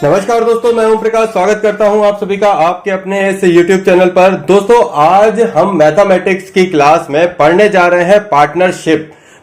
नमस्कार दोस्तों, मैं ओम प्रकाश स्वागत करता हूं आप सभी का आपके अपने इस YouTube चैनल पर। दोस्तों, आज हम मैथमेटिक्स की क्लास में पढ़ने जा रहे हैं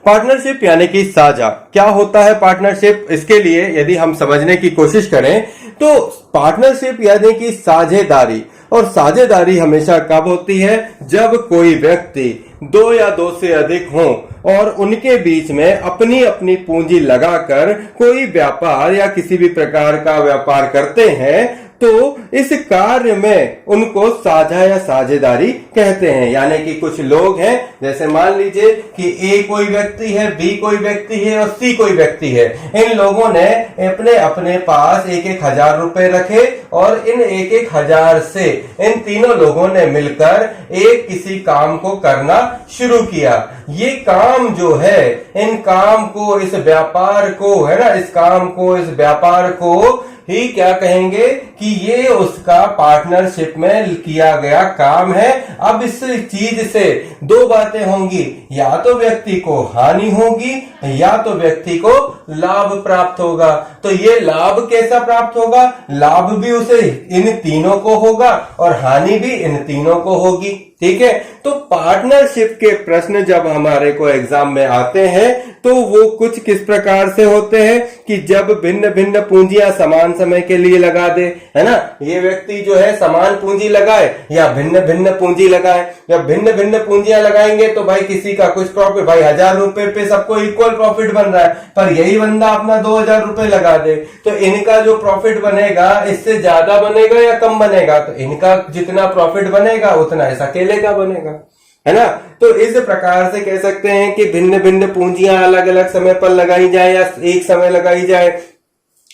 पार्टनरशिप यानी कि साझा। क्या होता है पार्टनरशिप? इसके लिए यदि हम समझने की कोशिश करें तो पार्टनरशिप यानी कि साझेदारी, और साझेदारी हमेशा कब होती है? जब कोई व्यक्ति दो या दो से अधिक हों और उनके बीच में अपनी अपनी पूंजी लगाकर कोई व्यापार या किसी भी प्रकार का व्यापार करते हैं, तो इस कार्य में उनको साझा या साझेदारी कहते हैं। यानी कि कुछ लोग हैं, जैसे मान लीजिए कि ए कोई व्यक्ति है, बी कोई व्यक्ति है और सी कोई व्यक्ति है। इन लोगों ने अपने अपने पास 1,000 रुपए रखे और इन 1,000 से इन तीनों लोगों ने मिलकर एक किसी काम को करना शुरू किया। ये काम जो है, इन काम को, इस व्यापार को, है ना, इस काम को, इस व्यापार को ही क्या कहेंगे कि ये उसका पार्टनरशिप में किया गया काम है। अब इस चीज से दो बातें होंगी, या तो व्यक्ति को हानि होगी या तो व्यक्ति को लाभ प्राप्त होगा। तो ये लाभ कैसा प्राप्त होगा? लाभ भी उसे इन तीनों को होगा और हानि भी इन तीनों को होगी। ठीक है, तो पार्टनरशिप के प्रश्न जब हमारे को एग्जाम में आते हैं तो वो कुछ किस प्रकार से होते हैं कि जब भिन्न भिन्न पूंजियां समान समय के लिए लगा दे, है ना, ये व्यक्ति जो है समान पूंजी लगाए या भिन्न भिन्न पूंजी लगाए। जब भिन्न भिन्न पूंजियां लगाएंगे तो भाई किसी का कुछ प्रॉफिट, भाई 1,000 रुपए पे सबको इक्वल प्रॉफिट बन रहा है, पर यही बंदा अपना 2,000 रुपए लगा दे तो इनका जो प्रॉफिट बनेगा इससे ज्यादा बनेगा या कम बनेगा? तो इनका जितना प्रॉफिट बनेगा उतना इस अकेले का बनेगा, है ना। तो इस प्रकार से कह सकते हैं कि भिन्न भिन्न पूंजियां अलग अलग समय पर लगाई जाए या एक समय लगाई जाए,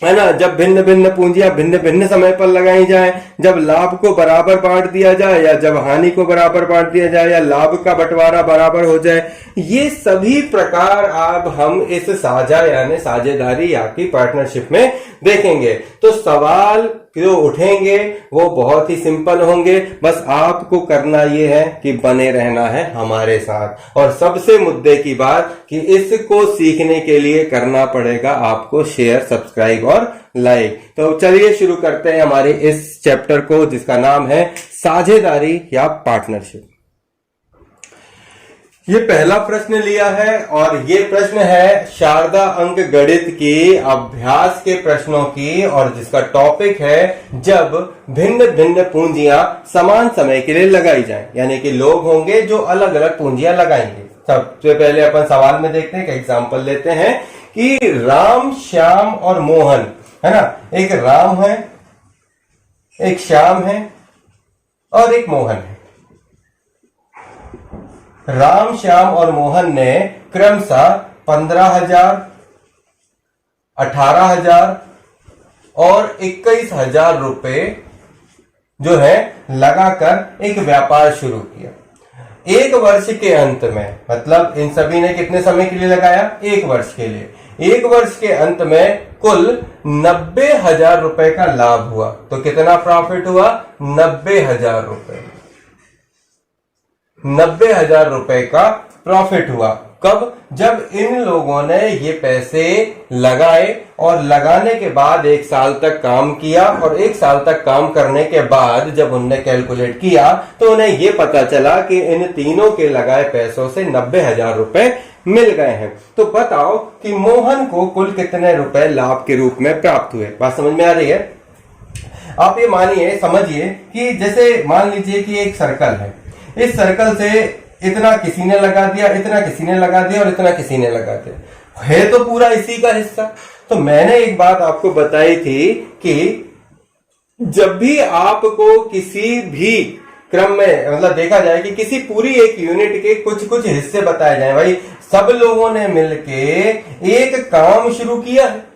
है ना। जब भिन्न भिन्न पूंजियां भिन्न भिन्न समय पर लगाई जाए, जब लाभ को बराबर बांट दिया जाए या जब हानि को बराबर बांट दिया जाए या लाभ का बंटवारा बराबर हो जाए, ये सभी प्रकार अब हम इस साझा यानी साझेदारी या की पार्टनरशिप में देखेंगे। तो सवाल जो उठेंगे वो बहुत ही सिंपल होंगे, बस आपको करना ये है कि बने रहना है हमारे साथ। और सबसे मुद्दे की बात कि इसको सीखने के लिए करना पड़ेगा आपको शेयर, सब्सक्राइब और लाइक। तो चलिए शुरू करते हैं हमारे इस चैप्टर को, जिसका नाम है साझेदारी या पार्टनरशिप। ये पहला प्रश्न लिया है और ये प्रश्न है शारदा अंक गणित की अभ्यास के प्रश्नों की, और जिसका टॉपिक है जब भिन्न भिन्न पूंजियां समान समय के लिए लगाई जाएं। यानी कि लोग होंगे जो अलग अलग पूंजियां लगाएंगे। सबसे पहले अपन सवाल में देखते हैं, एक एग्जांपल लेते हैं कि राम, श्याम और मोहन, है ना, एक राम है, एक श्याम है और एक मोहन है। राम, श्याम और मोहन ने क्रमशः 15,000, 18,000 और 21,000 रुपए जो है लगाकर एक व्यापार शुरू किया। एक वर्ष के अंत में, मतलब इन सभी ने कितने समय के लिए लगाया? एक वर्ष के लिए। एक वर्ष के अंत में कुल 90,000 रुपए का लाभ हुआ। तो कितना प्रॉफिट हुआ? 90,000 रुपए। 90,000 रुपए का प्रॉफिट हुआ। कब? जब इन लोगों ने ये पैसे लगाए और लगाने के बाद एक साल तक काम किया, और एक साल तक काम करने के बाद जब उनने कैलकुलेट किया तो उन्हें ये पता चला कि इन तीनों के लगाए पैसों से 90,000 रुपए मिल गए हैं। तो बताओ कि मोहन को कुल कितने रुपए लाभ के रूप में प्राप्त हुए? बात समझ में आ रही है? आप ये मानिए, समझिए कि जैसे मान लीजिए कि एक सर्कल है, इस सर्कल से इतना किसी ने लगा दिया, इतना किसी ने लगा दिया और इतना किसी ने लगा दिया, है तो पूरा इसी का हिस्सा। तो मैंने एक बात आपको बताई थी कि जब भी आपको किसी भी क्रम में, मतलब देखा जाए कि किसी पूरी एक यूनिट के कुछ कुछ हिस्से बताए जाए, भाई सब लोगों ने मिलके एक काम शुरू किया है,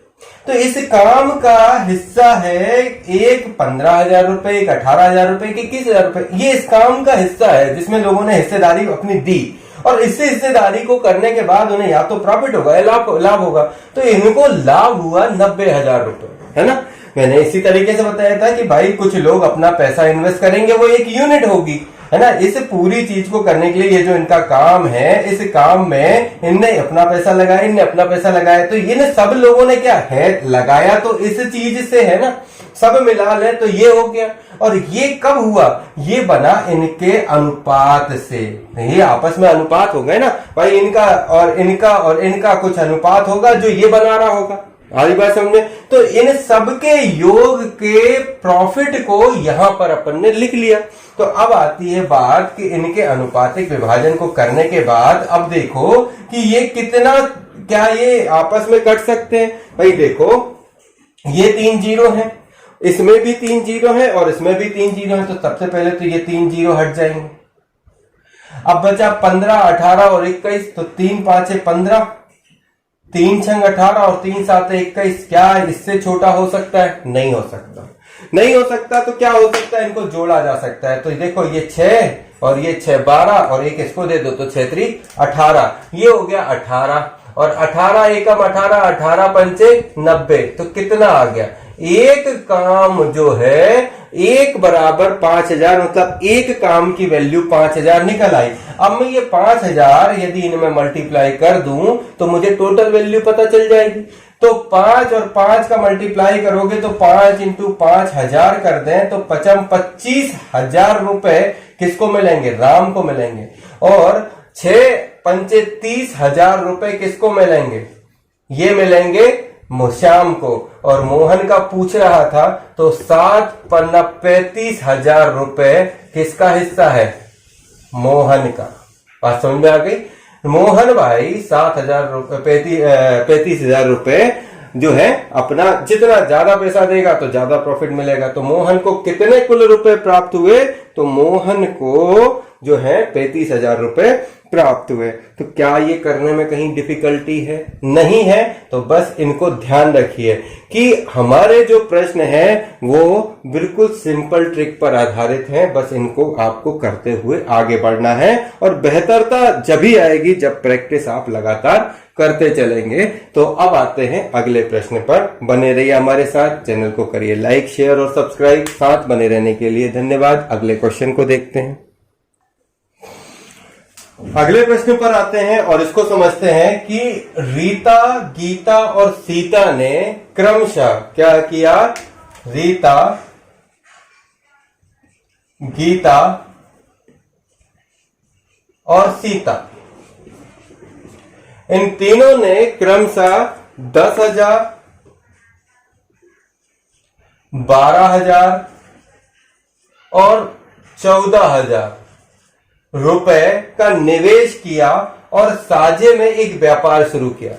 तो इस काम का हिस्सा है एक 15,000 रुपए, एक 18,000 रुपए, 21,000 रुपए। ये इस काम का हिस्सा है जिसमें लोगों ने हिस्सेदारी अपनी दी, और इससे हिस्सेदारी को करने के बाद उन्हें या तो प्रॉफिट होगा या लाभ होगा। तो इनको लाभ हुआ 90,000 रुपए, है ना। मैंने इसी तरीके से बताया था कि भाई कुछ लोग अपना पैसा इन्वेस्ट करेंगे, वो एक यूनिट होगी, है ना। इस पूरी चीज को करने के लिए ये जो इनका काम है, इस काम में इनने अपना पैसा लगाया, इनने अपना पैसा लगाया, तो ये सब लोगों ने क्या है लगाया तो इस चीज से है ना। सब मिला ले तो ये हो गया। और ये कब हुआ, ये बना इनके अनुपात से। ये आपस में अनुपात हो गए ना भाई, इनका और इनका और इनका कुछ अनुपात होगा जो ये बना रहा होगा। आधी बात समझे? तो इन सबके योग के प्रॉफिट को यहां पर अपन ने लिख लिया। तो अब आती है बात कि इनके अनुपातिक विभाजन को करने के बाद अब देखो कि ये कितना, क्या ये आपस में कट सकते हैं? भाई देखो, ये 3 जीरो है, इसमें भी 3 जीरो है और इसमें भी 3 जीरो है। तो सबसे पहले तो ये 3 जीरो हट जाएंगे। अब बचा 15, 18 और 21। तो 3 5 15, 3 6 18 और 3 7 21। क्या इससे छोटा हो सकता है? नहीं हो सकता। नहीं हो सकता तो क्या हो सकता है? इनको जोड़ा जा सकता है। तो देखो, ये 6 और ये 6 12 और एक इसको दे दो तो 6 3 18। ये हो गया 18 और 18 एकम 18, 18 पंचे 90। तो कितना आ गया? एक काम जो है 1 बराबर 5000, मतलब एक काम की वैल्यू 5000 निकल आई। अब मैं ये 5000 यदि इनमें मल्टीप्लाई कर दूं तो मुझे टोटल वैल्यू पता चल जाएगी। तो 5 और 5 का मल्टीप्लाई करोगे तो 5 इंटू 5000 कर दें तो 25,000 रुपए किसको मिलेंगे? राम को मिलेंगे। और 6 पंचे 30,000 रुपए किसको मिलेंगे? ये मिलेंगे श्याम को। और मोहन का पूछ रहा था तो 7 पन्ना 35,000 रुपए किसका हिस्सा है? मोहन का। बात समझ में आ गई? मोहन भाई 7,000 रुपए 35,000 रुपए जो है अपना, जितना ज्यादा पैसा देगा तो ज्यादा प्रॉफिट मिलेगा। तो मोहन को कितने कुल रुपए प्राप्त हुए? तो मोहन को जो है 35,000 रुपए प्राप्त हुए। तो क्या ये करने में कहीं डिफिकल्टी है? नहीं है। तो बस इनको ध्यान रखिए कि हमारे जो प्रश्न है वो बिल्कुल सिंपल ट्रिक पर आधारित है। बस इनको आपको करते हुए आगे बढ़ना है और बेहतरता जब ही आएगी जब प्रैक्टिस आप लगातार करते चलेंगे। तो अब आते हैं अगले प्रश्न पर। बने रहिए हमारे साथ, चैनल को करिए लाइक, शेयर और सब्सक्राइब। साथ बने रहने के लिए धन्यवाद। अगले क्वेश्चन को देखते हैं। अगले प्रश्न पर आते हैं और इसको समझते हैं कि रीता, गीता और सीता ने क्रमशः क्या किया? रीता, गीता और सीता, इन तीनों ने क्रमशः 10,000, 12,000 और 14,000 रुपए का निवेश किया और साझे में एक व्यापार शुरू किया।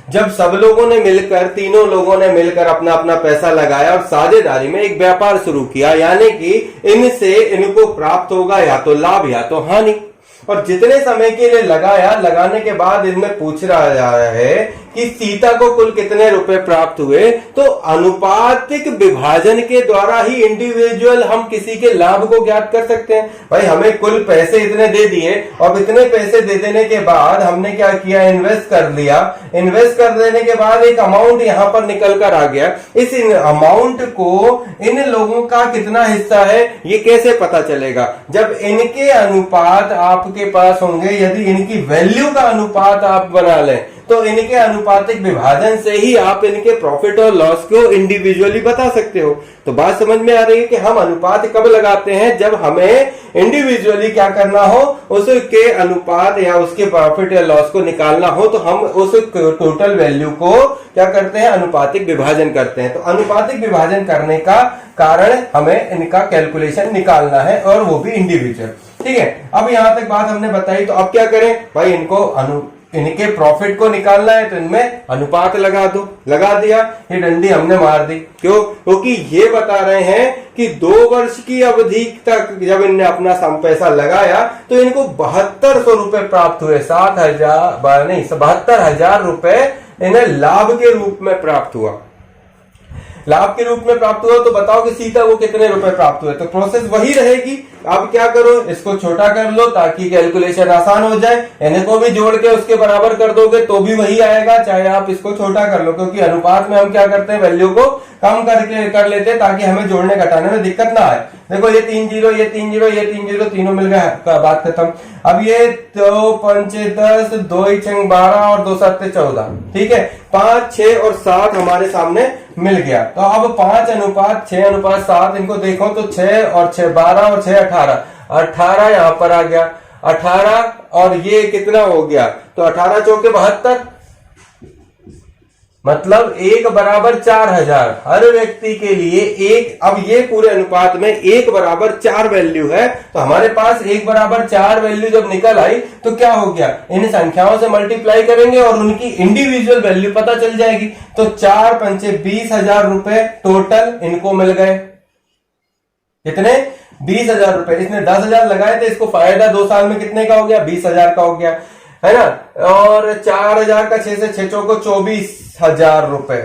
जब सब लोगों ने मिलकर, तीनों लोगों ने मिलकर अपना अपना पैसा लगाया और साझेदारी में एक व्यापार शुरू किया, यानी कि इनसे इनको प्राप्त होगा या तो लाभ या तो हानि। और जितने समय के लिए लगाया, लगाने के बाद इनमें पूछ रहा है कि सीता को कुल कितने रुपए प्राप्त हुए। तो अनुपातिक विभाजन के द्वारा ही इंडिविजुअल हम किसी के लाभ को ज्ञात कर सकते हैं। भाई हमें कुल पैसे इतने दे दिए और इतने पैसे दे देने के बाद हमने क्या किया? इन्वेस्ट कर लिया। इन्वेस्ट कर देने के बाद एक अमाउंट यहां पर निकल कर आ गया। इस अमाउंट को इन लोगों का कितना हिस्सा है ये कैसे पता चलेगा? जब इनके अनुपात आपके पास होंगे, यदि इनकी वैल्यू का अनुपात आप बना लें तो इनके अनुपातिक विभाजन से ही आप इनके प्रॉफिट और लॉस को इंडिविजुअली बता सकते हो। तो बात समझ में आ रही है कि हम अनुपात कब लगाते हैं? जब हमें इंडिविजुअली क्या करना हो, उसके अनुपात या उसके प्रॉफिट या लॉस को निकालना हो तो हम उस टोटल वैल्यू को क्या करते हैं? अनुपातिक विभाजन करते हैं। तो अनुपातिक विभाजन करने का कारण हमें इनका कैलकुलेशन निकालना है और वो भी इंडिविजुअल। ठीक है, अब यहां तक बात हमने बताई। तो अब क्या करें भाई? इनके प्रॉफिट को निकालना है तो इनमें अनुपात लगा दो। लगा दिया, ये डंडी हमने मार दी। क्यों? क्योंकि ये बता रहे हैं कि 2 वर्ष की अवधि तक जब इनने अपना पैसा लगाया तो इनको 7200 रुपए प्राप्त हुए। 7,000 नहीं, 72,000 रुपए इन्हें लाभ के रूप में प्राप्त हुआ। लाभ के रूप में प्राप्त हुआ। तो बताओ कि सीता को कितने रुपए प्राप्त हुए? तो प्रोसेस वही रहेगी। अब क्या करो? इसको छोटा कर लो ताकि कैलकुलेशन आसान हो जाए। इन्हें को भी जोड़ के उसके बराबर कर दोगे तो भी वही आएगा, चाहे आप इसको छोटा कर लो, क्योंकि अनुपात में हम क्या करते हैं? वैल्यू को कम करके कर लेते ताकि हमें जोड़ने घटाने में दिक्कत ना आए। देखो ये 3 जीरो, ये 3 जीरो, ये 3 जीरो, तीनों मिल गए, बात खत्म। अब ये 2 पंचे 10, 2 छंग 12 और 2 सत्ते 14, ठीक है। 5, 6 और 7 हमारे सामने मिल गया। तो अब 5:6:7 इनको देखो तो 6 और 6 12 और 6 18, 18 यहां पर आ गया, 18 और ये कितना हो गया, तो 18 चौके 72, मतलब 1 बराबर 4000 हर व्यक्ति के लिए एक। अब ये पूरे अनुपात में 1 बराबर 4 वैल्यू है, तो हमारे पास 1 बराबर 4 वैल्यू जब निकल आई तो क्या हो गया, इन संख्याओं से मल्टीप्लाई करेंगे और उनकी इंडिविजुअल वैल्यू पता चल जाएगी। तो 4 पंचे 20,000 रुपए टोटल इनको मिल गए। कितने, 20,000 रुपए। इसने 10,000 लगाए थे, इसको फायदा 2 साल में कितने का हो गया, 20,000 का हो गया, है ना। और 4,000 का 6 से 6 चौको 24,000 रुपए,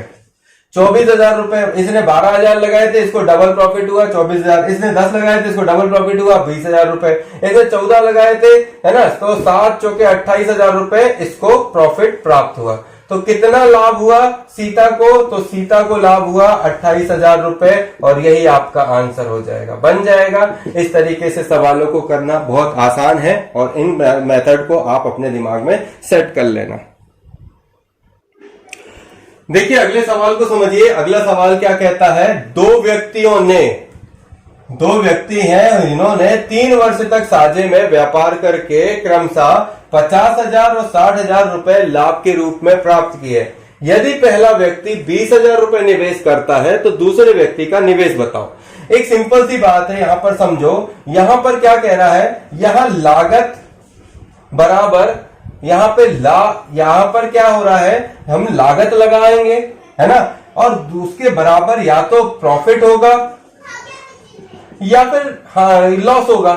24,000 रुपए। इसने 12,000 लगाए थे, इसको डबल प्रॉफिट हुआ 24,000। इसने 10 लगाए थे, इसको डबल प्रॉफिट हुआ 20,000 रुपए। इसने 14 लगाए थे, है ना, तो 7 चौके 28,000 रुपए इसको प्रॉफिट प्राप्त हुआ। तो कितना लाभ हुआ सीता को, तो सीता को लाभ हुआ 28,000 रुपए, और यही आपका आंसर हो जाएगा, बन जाएगा। इस तरीके से सवालों को करना बहुत आसान है और इन मेथड को आप अपने दिमाग में सेट कर लेना। देखिए अगले सवाल को समझिए। अगला सवाल क्या कहता है, दो व्यक्ति हैं, इन्होंने 3 वर्ष तक साझे में व्यापार करके क्रमशः 50,000 और 60,000 रुपए लाभ के रूप में प्राप्त किए। यदि पहला व्यक्ति 20,000 रुपए निवेश करता है तो दूसरे व्यक्ति का निवेश बताओ। एक सिंपल सी बात है, यहां पर समझो। यहां पर क्या कह रहा है, यहां लागत बराबर, यहां पर क्या हो रहा है, हम लागत लगाएंगे, है ना, और उसके बराबर या तो प्रॉफिट होगा या फिर लॉस होगा,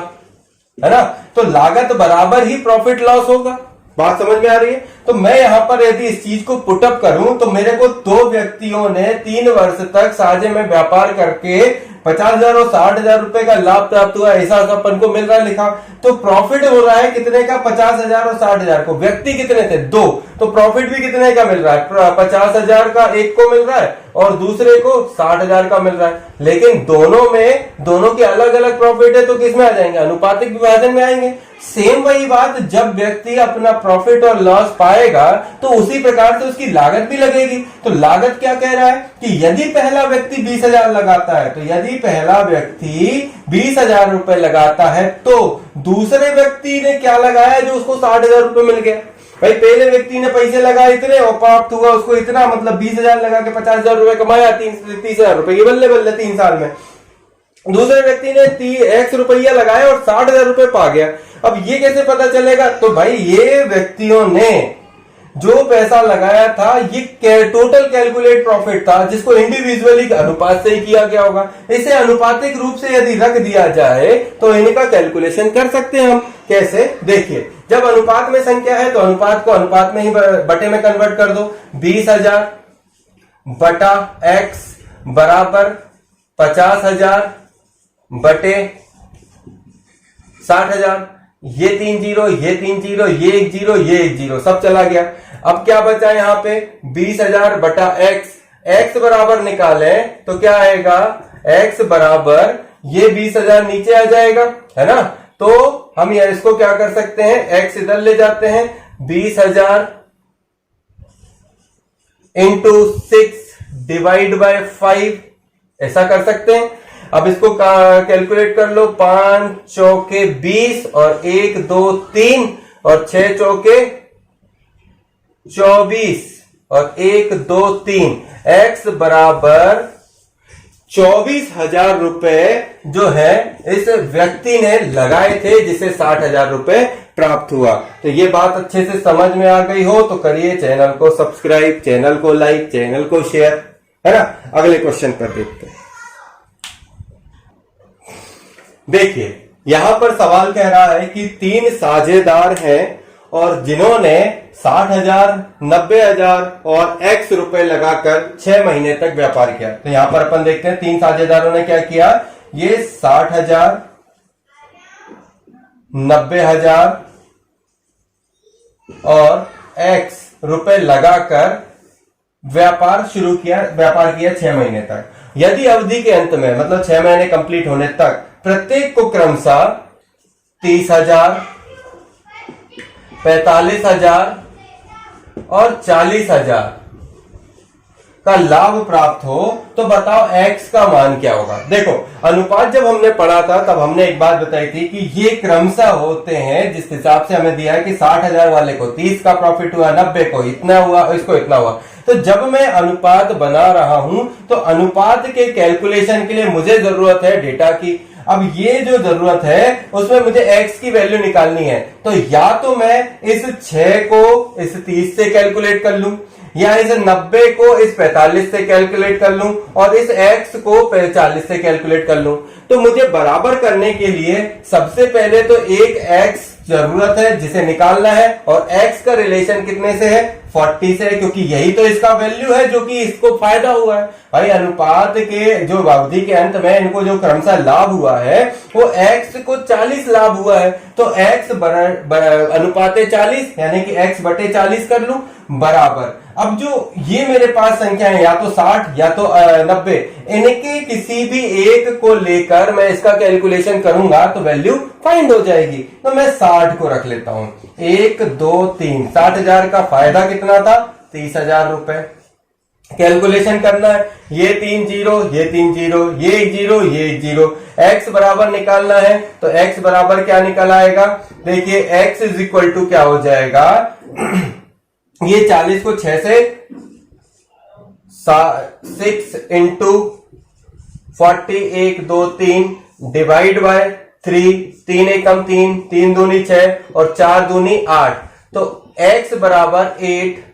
है ना। तो लागत बराबर ही प्रॉफिट लॉस होगा। बात समझ में आ रही है। तो मैं यहां पर यदि इस चीज को पुटअप करूं तो मेरे को 2 व्यक्तियों ने 3 वर्ष तक साझे में व्यापार करके 50,000 और 60,000 रुपए का लाभ प्राप्त हुआ, ऐसा अपन को मिल रहा है लिखा। तो प्रॉफिट हो रहा है कितने का, 50,000 और 60,000 को। व्यक्ति कितने थे, 2, तो प्रॉफिट भी कितने का मिल रहा है, 50,000 का एक को मिल रहा है और दूसरे को 60,000 का मिल रहा है। लेकिन दोनों के अलग अलग प्रॉफिट है, तो किसमें आ जाएंगे, अनुपातिक विभाजन में आएंगे। सेम वही बात, जब व्यक्ति अपना प्रॉफिट और लॉस पाएगा तो उसी प्रकार से उसकी लागत भी लगेगी। तो लागत क्या कह रहा है कि यदि पहला व्यक्ति 20,000 लगाता है, तो यदि पहला व्यक्ति 20,000 रुपए लगाता है तो दूसरे व्यक्ति ने क्या लगाया जो उसको 60,000 रुपए मिल गया। भाई पहले व्यक्ति ने पैसे लगाए इतने और प्राप्त हुआ उसको इतना, मतलब 20,000 लगा के 50,000 रुपए कमाया, 30,000 रुपए की बल्ले बल्ले 3 साल में। दूसरे व्यक्ति ने 30 रुपया लगाया और 60,000 रुपए पा गया। अब ये कैसे पता चलेगा, तो भाई ये व्यक्तियों ने जो पैसा लगाया था ये टोटल कैलकुलेट प्रॉफिट था, जिसको इंडिविजुअली अनुपात से ही किया गया होगा। इसे अनुपातिक रूप से यदि रख दिया जाए तो इनका कैलकुलेशन कर सकते हैं हम। कैसे, देखिए, जब अनुपात में संख्या है तो अनुपात को अनुपात में ही बटे में कन्वर्ट कर दो। 20,000 बटा x बराबर 50,000 बटे 60,000। ये 3 जीरो, ये 3 जीरो, ये 1 जीरो, ये 1 जीरो, सब चला गया। अब क्या बचा यहां पे, 20,000 बटा x बराबर निकालें तो क्या आएगा, x बराबर ये 20,000 नीचे आ जाएगा, है ना। तो हम इसको क्या कर सकते हैं, x इधर ले जाते हैं, 20,000 इंटू 6 डिवाइड बाय 5, ऐसा कर सकते हैं। अब इसको कैलकुलेट कर लो, 5 चौके 20 और 1 2 3 और 6 चौके 24 और 1 2 3, x बराबर 24,000 रुपए जो है इस व्यक्ति ने लगाए थे, जिसे 60,000 रुपए प्राप्त हुआ। तो ये बात अच्छे से समझ में आ गई हो तो करिए चैनल को सब्सक्राइब, चैनल को लाइक, चैनल को शेयर, है ना। अगले क्वेश्चन पर देखते हैं। देखिए यहां पर सवाल कह रहा है कि 3 साझेदार हैं और जिन्होंने 60,000, 90,000 और x रुपए लगाकर 6 महीने तक व्यापार किया। तो यहां पर अपन देखते हैं 3 साझेदारों ने क्या किया, ये 60,000, 90,000 और x रुपए लगाकर व्यापार किया 6 महीने तक। यदि अवधि के अंत में मतलब 6 महीने कंप्लीट होने तक प्रत्येक को क्रमशः 30,000, 45,000 और 40,000 का लाभ प्राप्त हो तो बताओ x का मान क्या होगा। देखो, अनुपात जब हमने पढ़ा था तब हमने एक बात बताई थी कि ये क्रमशः होते हैं जिस हिसाब से हमें दिया है कि 60,000 वाले को 30 का प्रॉफिट हुआ, 90 को इतना हुआ, इसको इतना हुआ। तो जब मैं अनुपात बना रहा हूं तो अनुपात के कैलकुलेशन के लिए मुझे जरूरत है डेटा की। अब ये जो जरूरत है उसमें मुझे x की वैल्यू निकालनी है, तो या तो मैं इस 6 को इस 30 से कैलकुलेट कर लूं, या इस 90 को इस 45 से कैलकुलेट कर लूं, और इस x को 40 से कैलकुलेट कर लूं। तो मुझे बराबर करने के लिए सबसे पहले तो एक x जरूरत है जिसे निकालना है, और x का रिलेशन कितने से है, 40 से, क्योंकि यही तो इसका वैल्यू है जो कि इसको फायदा हुआ है। भाई अनुपात के जो अवधि के अंत में इनको जो क्रमशः लाभ हुआ है वो x को 40 लाभ हुआ है, तो x अनुपात 40 यानी कि x बटे 40 कर लूं बराबर। अब जो ये मेरे पास संख्या है या तो 60 या तो 90, इनके किसी भी एक को लेकर मैं इसका कैलकुलेशन करूंगा तो वैल्यू फाइंड हो जाएगी। तो मैं 60 को रख लेता हूं, 1 2 3, 60,000 का फायदा कितना था, 30,000 रुपए। कैलकुलेशन करना है, ये 3 जीरो, ये 3 जीरो, ये 1 जीरो, ये 1 जीरो, x बराबर निकालना है तो x बराबर क्या निकल आएगा, देखिए x इज इक्वल टू क्या हो जाएगा, ये 40 को 6 से 6 इंटू 40, 1 2 3 डिवाइड बाय 3, 3 1 कम 3, 3 दूनी 6 और 4 दूनी 8, तो x बराबर 8।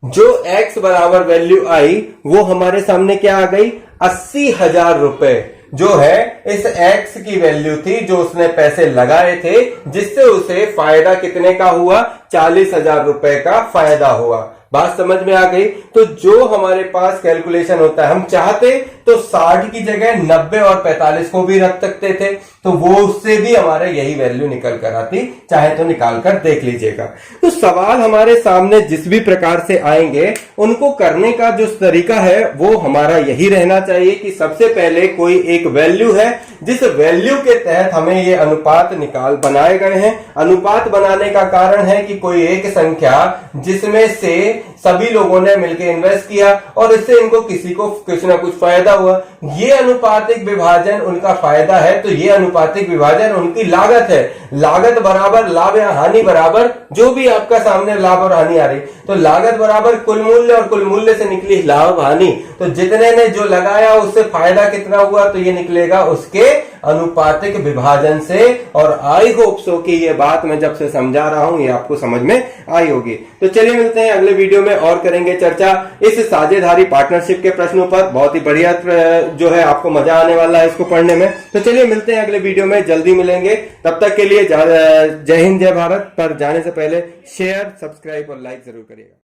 जो x बराबर वैल्यू आई वो हमारे सामने क्या आ गई, 80,000 रुपए, जो है इस x की वैल्यू थी जो उसने पैसे लगाए थे, जिससे उसे फायदा कितने का हुआ, 40,000 रुपए का फायदा हुआ। बात समझ में आ गई। तो जो हमारे पास कैलकुलेशन होता है, हम चाहते तो 60 की जगह 90 और 45 को भी रख सकते थे, तो वो उससे भी हमारे यही वैल्यू निकल कर आती, चाहे तो निकाल कर देख लीजिएगा। तो सवाल हमारे सामने जिस भी प्रकार से आएंगे उनको करने का जो तरीका है वो हमारा यही रहना चाहिए कि सबसे पहले कोई एक वैल्यू है जिस वैल्यू के तहत हमें ये अनुपात बनाए गए हैं। अनुपात बनाने का कारण है कि कोई एक संख्या जिसमें से सभी लोगों ने मिलकर इन्वेस्ट किया और इससे इनको किसी को कुछ ना कुछ फायदा हुआ, ये अनुपातिक विभाजन उनका फायदा है, तो ये अनुपातिक विभाजन उनकी लागत है। लागत बराबर लाभ या हानि बराबर जो भी आपका सामने लाभ और हानि आ रही, तो लागत बराबर कुल मूल्य और कुल मूल्य से निकली लाभ हानि, तो जितने ने जो लगाया उससे फायदा कितना हुआ, तो ये निकलेगा उसके अनुपातिक विभाजन से। और आई होप सो कि ये बात मैं जब से समझा रहा हूं ये आपको समझ में आई होगी। तो चलिए मिलते हैं अगले वीडियो में और करेंगे चर्चा इस साझेदारी पार्टनरशिप के प्रश्नों पर। बहुत ही बढ़िया जो है, आपको मजा आने वाला है इसको पढ़ने में। तो चलिए मिलते हैं अगले वीडियो में, जल्दी मिलेंगे। तब तक के लिए जय हिंद जय भारत। पर जाने से पहले शेयर, सब्सक्राइब और लाइक जरूर करिएगा।